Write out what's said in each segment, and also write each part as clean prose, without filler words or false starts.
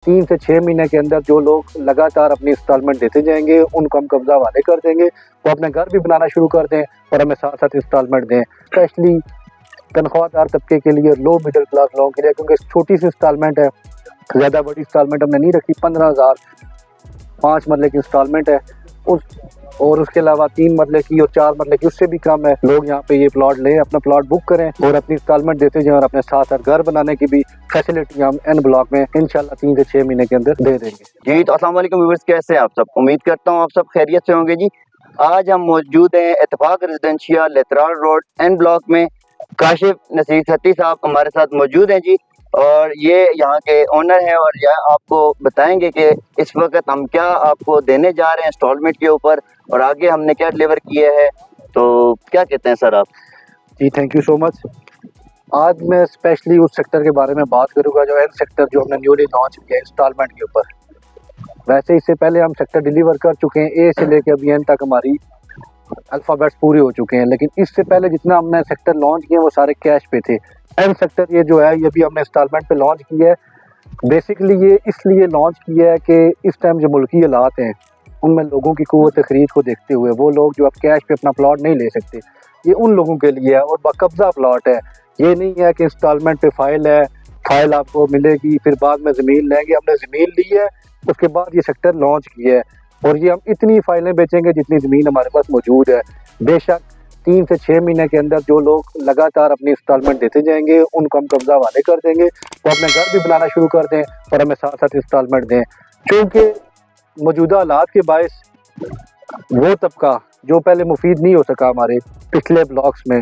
3 से 6 महीने के अंदर जो लोग लगातार अपनी इंस्टॉलमेंट देते जाएंगे उनको हम कब्जा वाले कर देंगे, वो अपने घर भी बनाना शुरू कर दें और हमें साथ साथ इंस्टॉलमेंट दें। स्पेशली तनख्वाहदार तबके के लिए, लो मिडिल क्लास लोगों के लिए, क्योंकि छोटी सी इंस्टॉलमेंट है, ज़्यादा बड़ी इंस्टॉलमेंट हमने नहीं रखी। 15,000 5 मरले की इंस्टॉलमेंट है उस, और उसके अलावा 3 मरले की और 4 मरले की, उससे भी कम है। लोग यहाँ पे ये प्लॉट लें, अपना प्लॉट बुक करें और अपनी इंस्टॉलमेंट देते जाएं और अपने साथ साथ घर बनाने की भी फैसिलिटी हम एन ब्लॉक में इंशाल्लाह 3 से 6 महीने के अंदर दे देंगे। जी तो अस्सलाम वालेकुम व्यूअर्स, कैसे हैं आप सब? उम्मीद करता हूँ आप सब खैरियत से होंगे। जी आज हम मौजूद हैं इत्तेफाक रेजिडेंशियल लेतराल रोड एन ब्लॉक में। काशिफ नसीर सत्ती साहब हमारे साथ मौजूद हैं जी, और ये यहाँ के ओनर हैं और यह आपको बताएंगे कि इस वक्त हम क्या आपको देने जा रहे हैं इंस्टॉलमेंट के ऊपर और आगे हमने क्या डिलीवर किया है। तो क्या कहते हैं सर आप? जी थैंक यू सो मच। आज मैं स्पेशली उस सेक्टर के बारे में बात करूँगा जो एन सेक्टर जो हमने न्यूली लॉन्च किया है इंस्टॉलमेंट के ऊपर। वैसे इससे पहले हम सेक्टर डिलीवर कर चुके हैं, ए से लेकर अभी एन तक हमारी अल्फ़ाबेट्स पूरे हो चुके हैं, लेकिन इससे पहले जितना हमने सेक्टर लॉन्च किए वो सारे कैश पे थे। एन सेक्टर ये जो है ये भी हमने इंस्टॉलमेंट पे लॉन्च किया है। बेसिकली ये इसलिए लॉन्च किया है कि इस टाइम जो मुल्की हालात हैं उनमें लोगों की क़ुव्वत ख़रीद को देखते हुए वो लोग जो अब कैश पे अपना प्लॉट नहीं ले सकते, ये उन लोगों के लिए है और बाकब्जा प्लॉट है। ये नहीं है कि इंस्टॉलमेंट पे फाइल है, फाइल आपको मिलेगी फिर बाद में ज़मीन लेंगे। हमने ज़मीन ली है, उसके बाद ये सेक्टर लॉन्च किया है और ये हम इतनी फाइलें बेचेंगे जितनी ज़मीन हमारे पास मौजूद है। बेशक 3 से 6 महीने के अंदर जो लोग लगातार अपनी इंस्टॉलमेंट देते जाएंगे उनको हम कब्जा वाले कर देंगे, वो अपने घर भी बनाना शुरू कर दें और हमें साथ साथ इंस्टॉलमेंट दें। क्योंकि मौजूदा हालात के बायस वो तबका जो पहले मुफीद नहीं हो सका हमारे पिछले ब्लॉक्स में,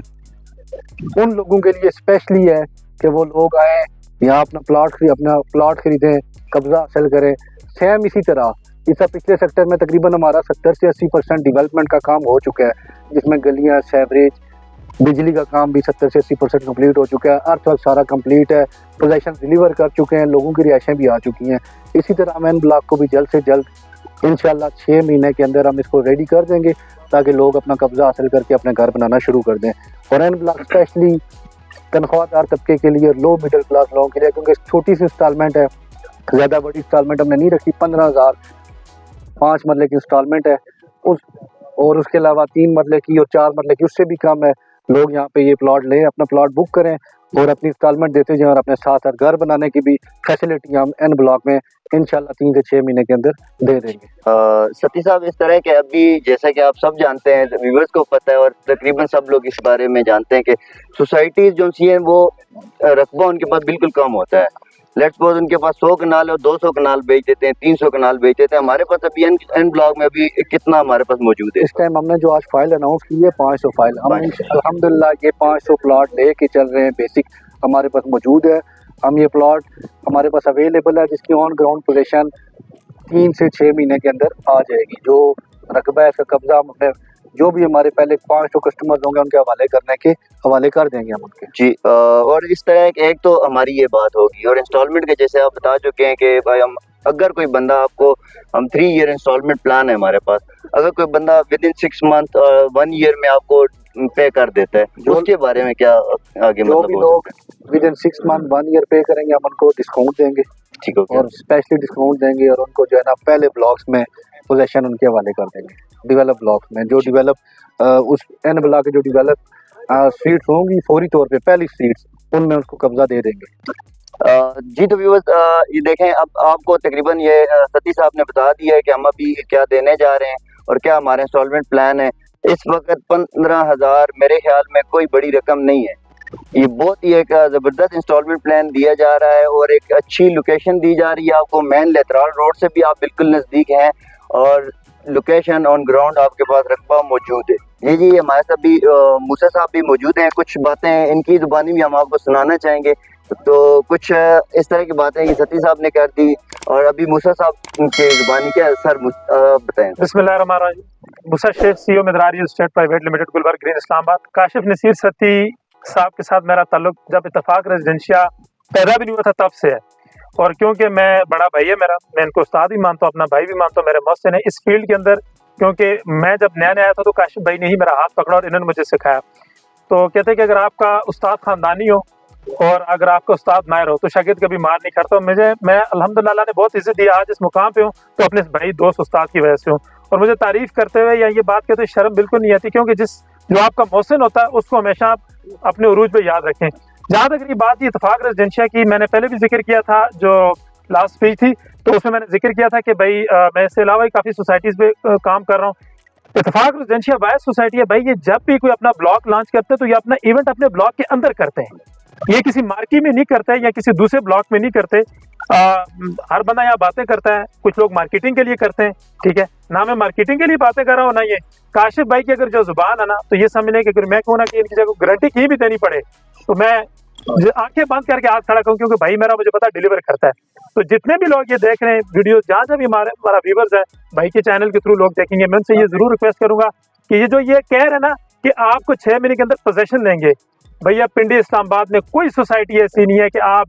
उन लोगों के लिए स्पेशली है कि वो लोग आएँ यहाँ अपना प्लॉट खरीदें, कब्जा हासिल करें। सेम इसी तरह इस पिछले सेक्टर में तकरीबन हमारा 70 से 80% डेवलपमेंट का काम हो चुका है, जिसमें गलियाँ, सेवरेज, बिजली का काम भी 70 से 80% कम्प्लीट हो चुका है। अर्थ वर्क सारा कम्प्लीट है, पोजेसन डिलीवर कर चुके हैं, लोगों की रिहाइशें भी आ चुकी हैं। इसी तरह हम एन ब्लॉक को भी जल्द से जल्द इंशाल्लाह 6 महीने के अंदर हम इसको रेडी कर देंगे ताकि लोग अपना कब्जा हासिल करके अपने घर बनाना शुरू कर दें। और एन ब्लॉक स्पेशली तनख्वाहदार तबके के लिए, लो मिडिल क्लास लोगों के लिए, क्योंकि छोटी सी इंस्टॉलमेंट है, ज़्यादा बड़ी इंस्टॉलमेंट हमने नहीं रखी। 15,000 5 मरले की इंस्टॉलमेंट है उस, और उसके अलावा 3 मरले की और 4 मरले की, उससे भी कम है। लोग यहाँ पे ये प्लॉट लें, अपना प्लॉट बुक करें और अपनी इंस्टॉलमेंट देते जाएं और अपने साथ साथ घर बनाने की भी फैसिलिटी हम एन ब्लॉक में इंशाल्लाह 3 से 6 महीने के अंदर दे देंगे। सती साहब, इस तरह के अभी जैसा कि आप सब जानते हैं, व्यूअर्स को पता है और तकरीबन सब लोग इस बारे में जानते हैं कि सोसाइटीज जो सी हैं वो रकबा उनके पास बिल्कुल कम होता है। लेट्स सपोज उनके पास 100 कनाल और 200 कनाल बेच देते हैं, 300 कनाल बेच देते हैं। हमारे पास अभी एन ब्लॉक में अभी कितना हमारे पास मौजूद है? इस टाइम हमने जो आज फाइल अनाउंस की है 500 फाइल, हम अल्हम्दुलिल्लाह ये 500 प्लॉट ले के चल रहे हैं। बेसिक हमारे पास मौजूद है, हम ये प्लॉट हमारे पास अवेलेबल है जिसकी ऑन ग्राउंड पोजीशन 3 से 6 महीने के अंदर आ जाएगी। जो रकबा है इसका कब्जा हम अपने जो भी हमारे पहले 500 कस्टमर्स होंगे उनके हवाले कर देंगे हम उनके। जी और इस तरह एक तो हमारी ये बात होगी, और इंस्टॉलमेंट के जैसे आप बता चुके हैं कि भाई हम अगर कोई बंदा आपको, हम 3 ईयर इंस्टॉलमेंट प्लान है हमारे पास, अगर कोई बंदा विद इन 6 मंथ और 1 ईयर में आपको पे कर देता है, उसके बारे में क्या आगे जो भी लोग विद इन 6 मंथ 1 ईयर पे करेंगे हम उनको डिस्काउंट देंगे। ठीक है, और स्पेशली डिस्काउंट देंगे और उनको जो है ना पहले ब्लॉक्स में पोजेशन उनके हवाले कर देंगे। डेवलप ब्लॉक्स में जो डेवलप उस एन ब्लॉक के जो डेवलप स्ट्रीट्स होंगी फौरी तौर पे पहली स्ट्रीट्स उनमें उसको कब्जा दे देंगे। जी तो व्यूअर्स ये देखें, अब आपको तकरीबन ये सती साहब ने बता दिया है कि हम अभी क्या देने जा रहे हैं और क्या हमारे इंस्टॉलमेंट प्लान है। इस वक्त 15,000 मेरे ख्याल में कोई बड़ी रकम नहीं है। ये बहुत ही एक ज़बरदस्त इंस्टॉलमेंट प्लान दिया जा रहा है और एक अच्छी लोकेशन दी जा रही है आपको। मेन लेतराल रोड से भी आप बिल्कुल नज़दीक हैं और लोकेशन ऑन ग्राउंड आपके पास रकबा मौजूद है। जी हमारे साथ भी मूसा साहब भी मौजूद हैं, कुछ बातें इनकी ज़ुबानी भी हम आपको सुनाना चाहेंगे। तो कुछ इस तरह की बातें ये सती साहब ने कर दी और अभी मूसा साहब की ज़ुबानी क्या सर बताएं। बिस्मिल्लाहिर्रहमानिर्रहीम। Musa Sheikh CEO Madrari state private limited, Gulberg green, Islamabad. Kashif Naseer Satti sahab के साथ मेरा ताल्लुक जब इत्तेफाक रेजिडेंशिया पैदा भी नहीं हुआ था तब से है, और क्योंकि मैं बड़ा भाई है मेरा, मैं इनको उस्ताद भी मानता हूँ, अपना भाई भी मानता हूँ, मेरे मोहसिन है इस फील्ड के अंदर। क्योंकि मैं जब नया आया था तो काशिफ भाई ने ही मेरा हाथ पकड़ा और इन्होंने मुझे सिखाया। तो कहते हैं कि अगर आपका उस्ताद ख़ानदानी हो और अगर आपका उस्ताद माहिर हो तो शागिर्द कभी मार नहीं करता। मैं अल्हम्दुलिल्लाह ने बहुत इज्जत दिया, आज इस मुकाम पे हूँ तो अपने भाई दोस्त उस्ताद की वजह से हूँ। और मुझे तारीफ करते हुए या ये बात कहते हुए शर्म बिल्कुल नहीं आती, क्योंकि जो आपका मोहसिन होता है उसको हमेशा आप अपने उरूज पे याद रखें। जहाँ तक ये बात इत्तेफाक रेजिडेंशिया की, मैंने पहले भी जिक्र किया था जो लास्ट स्पीच थी, तो उसमें मैंने जिक्र किया था कि भाई मैं इसके अलावा ही काफ़ी सोसाइटीज़ पे काम कर रहा हूँ। इत्तेफाक रेजिडेंशिया वाइज सोसाइटी है भाई, ये जब भी कोई अपना ब्लॉक लॉन्च करते हैं तो ये अपना इवेंट अपने ब्लॉक के अंदर करते हैं, ये किसी मार्की में नहीं करते या किसी दूसरे ब्लॉक में नहीं करते। हर बंदा यहाँ बातें करता है, कुछ लोग मार्केटिंग के लिए करते हैं, ठीक है ना। मैं मार्केटिंग के लिए बातें कर रहा हूँ ना, ये काशिफ भाई की अगर जो जुबान है ना, तो ये समझने की अगर मैं कहूँ ना कि इनकी जगह गारंटी की भी देनी पड़े तो मैं आंखें बंद करके हाथ खड़ा करूँ, क्योंकि भाई मेरा मुझे पता डिलीवर करता है। तो जितने भी लोग ये देख रहे हैं वीडियो, जहाँ जहाँ भी हमारा व्यूवर्स है भाई के चैनल के थ्रू लोग देखेंगे, मैं उनसे ये जरूर रिक्वेस्ट करूंगा कि ये जो ये कह रहे हैं ना कि आपको 6 महीने के अंदर पोजेशन देंगे, भैया पिंडी इस्लामाबाद में कोई सोसाइटी ऐसी नहीं है कि आप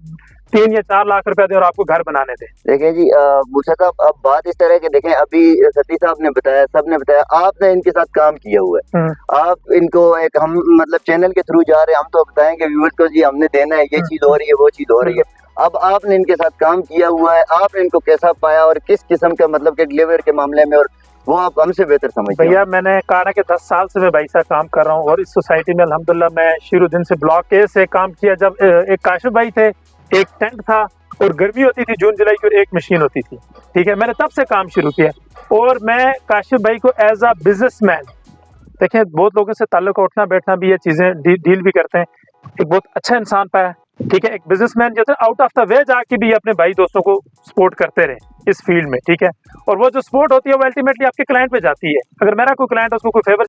3 या 4 लाख रुपए दें और आपको घर बनाने दें। देखें जी मूसा साहब, अब बात इस तरह के देखें, अभी सती साहब ने बताया, सब ने बताया, आपने इनके साथ काम किया हुआ है, आप इनको एक हम मतलब चैनल के थ्रू जा रहे हैं, हम तो बताएंगे व्यूअर्स को जी हमने देना है, ये चीज हो रही है, वो चीज हो रही है। अब आपने इनके साथ काम किया हुआ है, आपने इनको कैसा पाया और किस किस्म का मतलब के डिलीवर के मामले में, और वो आप हमसे बेहतर समझते हैं। भैया मैंने कहा ना कि 10 साल से मैं भाई साहब काम कर रहा हूँ और इस सोसाइटी में अल्हम्दुलिल्लाह मैं शुरू दिन से ब्लॉक ए से काम किया। जब एक काशिफ भाई थे, एक टेंट था और गर्मी होती थी जून जुलाई की, और एक मशीन होती थी, ठीक है, मैंने तब से काम शुरू किया। और मैं काशिफ भाई को एज अ बिजनेसमैन, देखें बहुत लोगों से ताल्लुक उठना बैठना भी, ये चीज़ें डील भी करते हैं, एक बहुत अच्छा इंसान पाया, ठीक है। एक बिजनेसमैन जो है आउट ऑफ द वे जाके भी अपने भाई दोस्तों को सपोर्ट करते रहे इस फील्ड में, ठीक है। और वो जो सपोर्ट होती है वो अल्टीमेटली आपके क्लाइंट पे जाती है। अगर मेरा कोई क्लाइंट उसको कोई फेवर